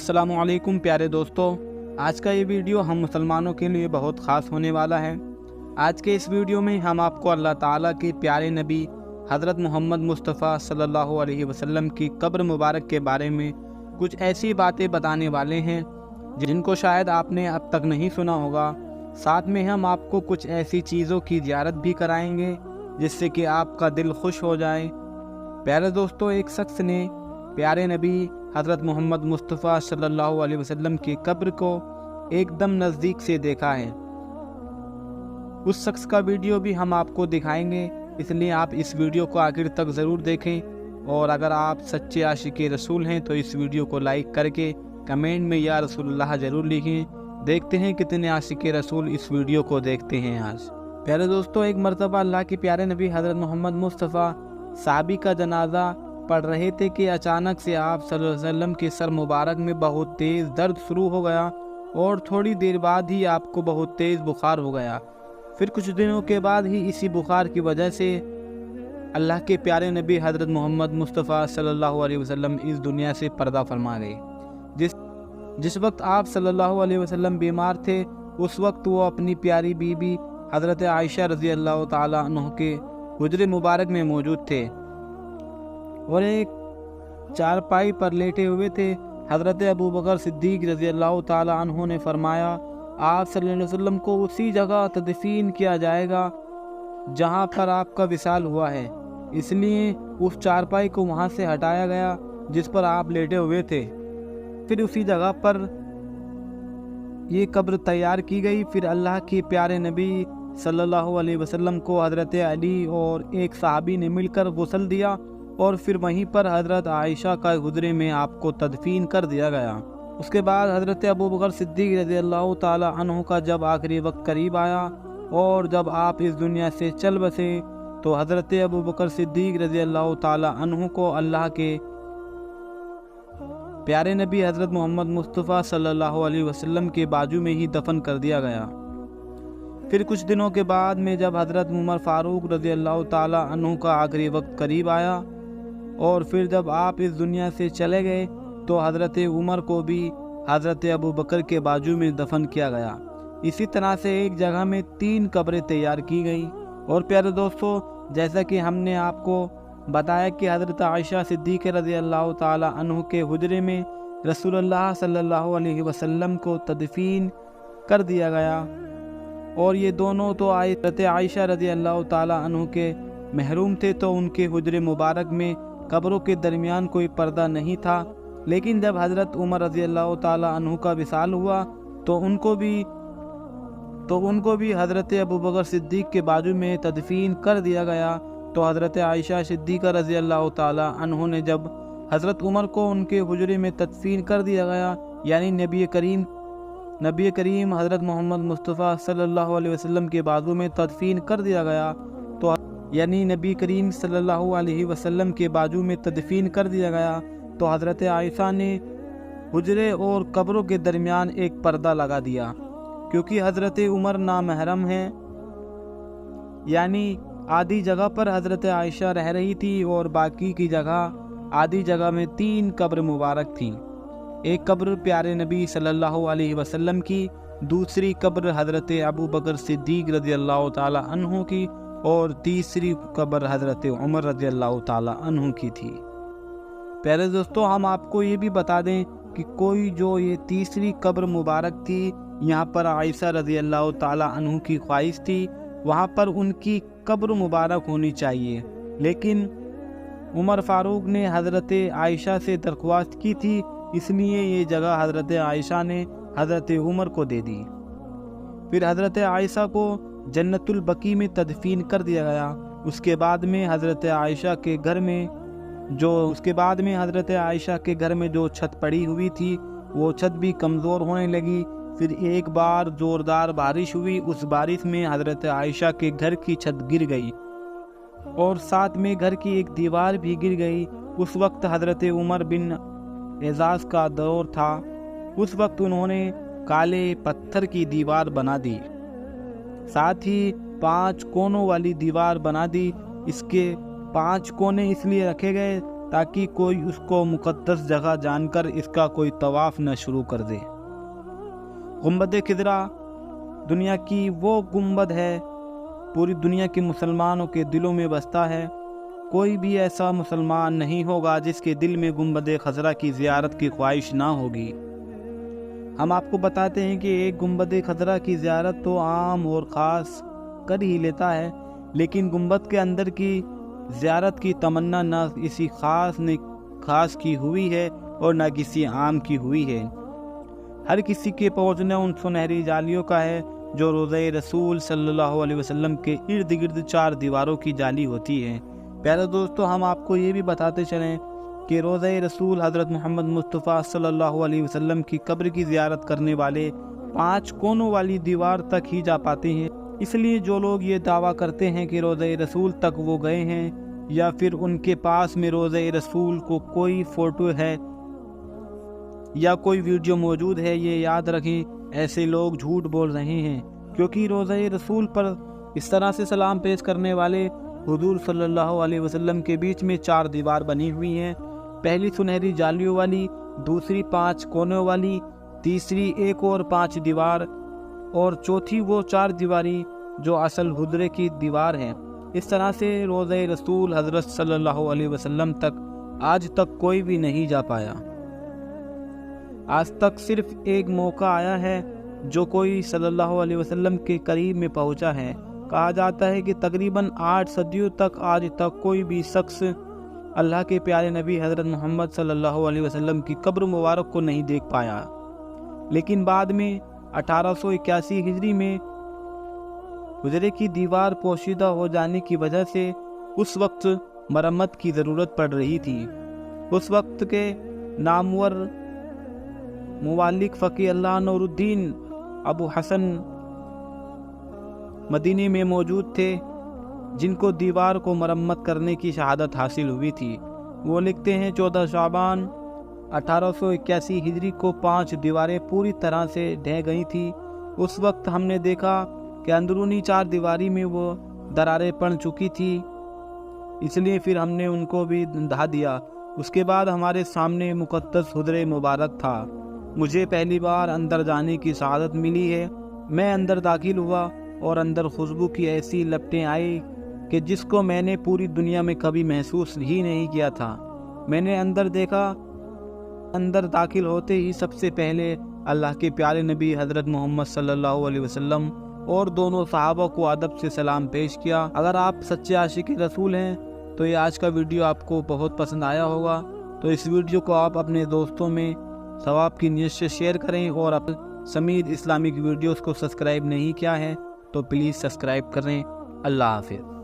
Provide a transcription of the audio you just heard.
अस्सलाम वालेकुम प्यारे दोस्तों, आज का ये वीडियो हम मुसलमानों के लिए बहुत ख़ास होने वाला है। आज के इस वीडियो में हम आपको अल्लाह ताला के प्यारे नबी हज़रत मोहम्मद मुस्तफ़ा सल्लल्लाहु अलैहि वसल्लम की कब्र मुबारक के बारे में कुछ ऐसी बातें बताने वाले हैं जिनको शायद आपने अब तक नहीं सुना होगा। साथ में हम आपको कुछ ऐसी चीज़ों की ज़ियारत भी कराएंगे जिससे कि आपका दिल खुश हो जाए। प्यारे दोस्तों, एक शख्स ने प्यारे नबी हज़रत मोहम्मद मुस्तफ़ा सल्लल्लाहु अलैहि वसल्लम की कब्र को एकदम नज़दीक से देखा है। उस शख्स का वीडियो भी हम आपको दिखाएंगे, इसलिए आप इस वीडियो को आखिर तक ज़रूर देखें। और अगर आप सच्चे आशिक़े रसूल हैं तो इस वीडियो को लाइक करके कमेंट में या रसूलुल्लाह ज़रूर लिखें। देखते हैं कितने आशिक़े रसूल इस वीडियो को देखते हैं आज। प्यारे दोस्तों, एक मरतबा अल्लाह के प्यारे नबी हज़रत मोहम्मद मुस्तफ़ा साहबी का जनाजा पढ़ रहे थे कि अचानक से आप सल्लल्लाहु अलैहि वसल्लम के सर मुबारक में बहुत तेज़ दर्द शुरू हो गया और थोड़ी देर बाद ही आपको बहुत तेज़ बुखार हो गया। फिर कुछ दिनों के बाद ही इसी बुखार की वजह से अल्लाह के प्यारे नबी हज़रत मोहम्मद मुस्तफ़ा सल्लल्लाहु अलैहि वसल्लम इस दुनिया से पर्दा फरमा गए। जिस वक्त आप सल्लल्लाहु अलैहि वसल्लम बीमार थे, उस वक्त वो अपनी प्यारी बीबी हज़रत आयशा रज़ी अल्लाह ताला अन्हा के हुजरे मुबारक में मौजूद थे और एक चारपाई पर लेटे हुए थे। हज़रत अबू बकर सिद्दीक़ रज़ी अल्लाह ताला अन्हु ने फरमाया, आप सल्लल्लाहु अलैहि वसल्लम को उसी जगह तदफीन किया जाएगा जहां पर आपका विसाल हुआ है, इसलिए उस चारपाई को वहां से हटाया गया जिस पर आप लेटे हुए थे। फिर उसी जगह पर ये कब्र तैयार की गई। फिर अल्लाह के प्यारे नबी सल्लल्लाहु अलैहि वसल्लम को हज़रत अली और एक सहाबी ने मिलकर गुस्ल दिया और फिर वहीं पर हज़रत आयशा का हुजरे में आपको तदफीन कर दिया गया। उसके बाद हज़रत अबू बकर सिद्दीक़ रज़ी अल्लाह ताला अन्हु का जब आखिरी वक्त करीब आया और जब आप इस दुनिया से चल बसे, तो हज़रत अबू बकर सिद्दीक़ रज़ी अल्लाह ताला अन्हु को अल्लाह के प्यारे नबी हज़रत मोहम्मद मुस्तफ़ा सल्लल्लाहु अलैहि वसल्लम के बाजू में ही दफन कर दिया गया। फिर कुछ दिनों के बाद में जब हज़रत उमर फ़ारूक रज़ी अल्लाह ताला अन्हु का आखिरी वक्त करीब आया और फिर जब आप इस दुनिया से चले गए, तो हज़रत उमर को भी हज़रत अबू बकर के बाजू में दफन किया गया। इसी तरह से एक जगह में 3 कब्रें तैयार की गई। और प्यारे दोस्तों, जैसा कि हमने आपको बताया कि हज़रत आयशा सिद्दीक़ रज़ी अल्लाह ताला अन्हु के हुजरे में रसूलुल्लाह सल्लल्लाहु अलैहि वसल्लम को तदफीन कर दिया गया। और ये दोनों तो हज़रत आयशा रज़ी अल्लाह ताला अन्हु के महरूम थे, तो उनके हुजरे मुबारक में कब्रों के दरमियान कोई पर्दा नहीं था। लेकिन जब हज़रत उमर रज़ी अल्लाह ताला अन्हु का विसाल हुआ तो उनको भी हज़रत अबू बकर सिद्दीक़ के बाजू में तदफीन कर दिया गया। तो हज़रत आयशा सिद्दीक़ा रज़ी अल्लाह ताला अन्हु ने जब हज़रत उमर को उनके हुजरे में तदफीन कर दिया गया, यानी नबी करीम हज़रत मोहम्मद मुस्तफ़ा सल्लल्लाहु अलैहि वसल्लम के बाजू में तदफीन कर दिया गया, तो यानी नबी करीम सल्लल्लाहु अलैहि वसल्लम के बाजू में तदफीन कर दिया गया, तो हज़रत आयशा ने हुजरे और कब्रों के दरमियान एक पर्दा लगा दिया। क्योंकि हज़रत उमर नामहरम हैं, यानी आधी जगह पर हज़रत आयशा रह रही थी और बाकी की जगह आधी जगह में 3 कब्र मुबारक थी। एक कब्र प्यारे नबी सल्लल्लाहु अलैहि वसल्लम की, दूसरी कब्र हज़रत अबू बकर सिद्दीक़ रज़ी अल्लाह ताला अन्हु की और तीसरी कब्र हज़रत उमर रज़ी अल्लाह ताला अन्हु की थी। प्यारे दोस्तों, हम आपको ये भी बता दें कि कोई जो ये तीसरी कब्र मुबारक थी, यहाँ पर आयशा रज़ी अल्लाह ताला अन्हु की ख्वाहिश थी वहाँ पर उनकी कब्र मुबारक होनी चाहिए, लेकिन उमर फ़ारूक ने हज़रत आयशा से दरख्वास्त की थी, इसलिए ये जगह हज़रत आयशा ने हज़रत उमर को दे दी। फिर हज़रत आयशा को जन्नतुल बकी में तदफीन कर दिया गया। उसके बाद में हज़रत आयशा के घर में जो छत पड़ी हुई थी, वो छत भी कमज़ोर होने लगी। फिर एक बार ज़ोरदार बारिश हुई, उस बारिश में हज़रत आयशा के घर की छत गिर गई और साथ में घर की एक दीवार भी गिर गई। उस वक्त हज़रत उमर बिन एजाज का दौर था। उस वक्त उन्होंने काले पत्थर की दीवार बना दी, साथ ही 5 कोनों वाली दीवार बना दी। इसके 5 कोने इसलिए रखे गए تاکہ کوئی اس کو مقدس جگہ جان کر اس کا کوئی طواف نہ شروع کر دے۔ گنبد خضرا دنیا کی وہ گنبد ہے، پوری دنیا کے مسلمانوں کے دلوں میں بستا ہے۔ کوئی بھی ایسا مسلمان نہیں ہوگا جس کے دل میں گنبد خضرا کی زیارت کی خواہش نہ ہوگی۔ ہم آپ کو بتاتے ہیں کہ ایک گنبد خضرا کی زیارت تو عام اور خاص کر ہی لیتا ہے، لیکن گنبد کے اندر کی زیارت کی تمنا نہ کسی خاص کی ہوئی ہے اور نہ کسی عام کی ہوئی ہے۔ ہر کسی کے پہنچنا ان سنہری جالیوں کا ہے جو روضہ رسول صلی اللہ علیہ وسلم کے ارد گرد 4 دیواروں کی جالی ہوتی ہے۔ پیارے دوستو، ہم آپ کو یہ بھی بتاتے چلیں کہ روضہ رسول حضرت محمد مصطفیٰ صلی اللہ علیہ وسلم کی قبر کی زیارت کرنے والے 5 کونوں والی دیوار تک ہی جا پاتے ہیں۔ اس لیے جو لوگ یہ دعویٰ کرتے ہیں کہ روضہ رسول تک وہ گئے ہیں یا پھر ان کے پاس میں روضہ رسول کو کوئی فوٹو ہے یا کوئی ویڈیو موجود ہے، یہ یاد رکھیں ایسے لوگ جھوٹ بول رہے ہیں، کیونکہ روضہ رسول پر اس طرح سے سلام پیش کرنے والے حضور صلی اللہ علیہ وسلم کے بیچ میں 4 دیوار بنی ہوئی ہیں۔ پہلی سنہری جالیوں والی، دوسری 5 کونوں والی، تیسری ایک اور 5 دیوار، اور چوتھی وہ 4 دیواری جو اصل حجرے کی دیوار ہے۔ اس طرح سے روضہ رسول حضرت صلی اللہ علیہ وسلم تک آج تک کوئی بھی نہیں جا پایا۔ آج تک صرف ایک موقع آیا ہے جو کوئی صلی اللہ علیہ وسلم کے قریب میں پہنچا ہے۔ کہا جاتا ہے کہ تقریباً 8 صدیوں تک آج تک کوئی بھی شخص اللہ کے پیارے نبی حضرت محمد صلی اللہ علیہ وسلم کی قبر مبارک کو نہیں دیکھ پایا، لیکن بعد میں 1881 ہجری میں حجرے کی دیوار پوشیدہ ہو جانے کی وجہ سے اس وقت مرمت کی ضرورت پڑ رہی تھی۔ اس وقت کے نامور مولک فقیہ اللہ نور الدین ابو حسن مدینی میں موجود تھے، جن کو دیوار کو مرمت کرنے کی شہادت حاصل ہوئی تھی۔ وہ لکھتے ہیں 14 شعبان 1881 ہجری کو 5 دیواریں پوری طرح سے ڈھہ گئی تھی۔ اس وقت ہم نے دیکھا کہ اندرونی 4 دیواری میں وہ دراریں پڑ چکی تھی، اس لیے پھر ہم نے ان کو بھی ڈھا دیا۔ اس کے بعد ہمارے سامنے مقدس حجرے مبارک تھا۔ مجھے پہلی بار اندر جانے کی سعادت ملی ہے۔ میں اندر داخل ہوا اور اندر خوشبو کی ایسی لپٹیں آئی کہ جس کو میں نے پوری دنیا میں کبھی محسوس ہی نہیں کیا تھا۔ میں نے اندر دیکھا، اندر داخل ہوتے ہی سب سے پہلے اللہ کے پیارے نبی حضرت محمد صلی اللہ علیہ وسلم اور دونوں صحابہ کو ادب سے سلام پیش کیا۔ اگر آپ سچے عاشق رسول ہیں تو یہ آج کا ویڈیو آپ کو بہت پسند آیا ہوگا، تو اس ویڈیو کو آپ اپنے دوستوں میں ثواب کی نیت سے شیئر کریں، اور سمید اسلامک ویڈیوز کو سبسکرائب نہیں کیا ہے تو پلیز سبسکرائب کریں۔ اللہ حافظ۔